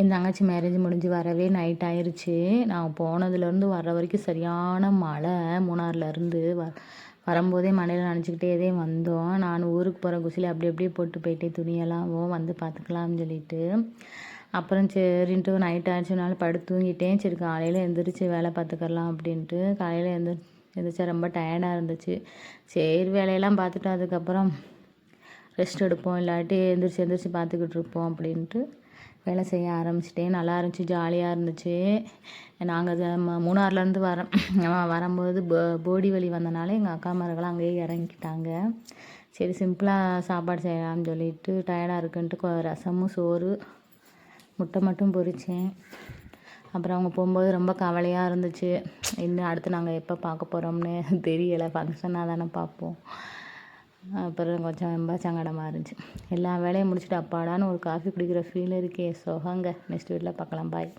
என் தங்கச்சி மேரேஜ் முடிஞ்சு வரவே நைட் ஆயிடுச்சு. நான் போனதுலேருந்து வர்ற வரைக்கும் சரியான மழை. மூணாறுலேருந்து வரும்போதே மழையில் நனைஞ்சிக்கிட்டே வந்தோம். நான் ஊருக்கு போகிற குசியில் அப்படி அப்படியே போட்டு போயிட்டேன் துணியெல்லாம் வந்து பார்த்துக்கலாம்னு சொல்லிட்டு. அப்புறம் சரின்ட்டு நைட் ஆயிடுச்சுனால படுத்து தூங்கிட்டேன். சரி காலையில் எழுந்திரிச்சு வேலை பார்த்துக்கலாம் அப்படின்ட்டு. காலையில் எழுந்திரிச்சா ரொம்ப டயர்டாக இருந்துச்சு. சரி வேலையெல்லாம் பார்த்துட்டு அதுக்கப்புறம் ரெஸ்ட் எடுப்போம், இல்லாட்டி எந்திரிச்சு பார்த்துக்கிட்டு இருப்போம் அப்படின்ட்டு வேலை செய்ய ஆரம்பிச்சிட்டேன். நல்லா இருந்துச்சு, ஜாலியாக இருந்துச்சு. நாங்கள் மூணாறுலேருந்து வரும்போது போடி வழி வந்தனால எங்கள் அக்கா மார்கள்லாம் அங்கேயே இறங்கிக்கிட்டாங்க. சரி சிம்பிளாக சாப்பாடு செய்யலாம்னு சொல்லிட்டு டயர்டாக இருக்குன்ட்டு ரசமும் சோறு முட்டை மட்டும் பொரித்தேன். அப்புறம் அவங்க போகும்போது ரொம்ப கவலையாக இருந்துச்சு. இன்னும் அடுத்து நாங்கள் எப்போ பார்க்க போகிறோம்னு தெரியலை. ஃபங்க்ஷனாக தானே பார்ப்போம். அப்புறம் கொஞ்சம் ரொம்ப சங்கடமாக இருந்துச்சு. எல்லா வேலையும் முடிச்சுட்டு அப்பாடான்னு ஒரு காஃபி குடிக்கிற ஃபீல் இருக்கே, சுகங்க. நெக்ஸ்ட் வீட்டில் பார்க்கலாம். பாய்.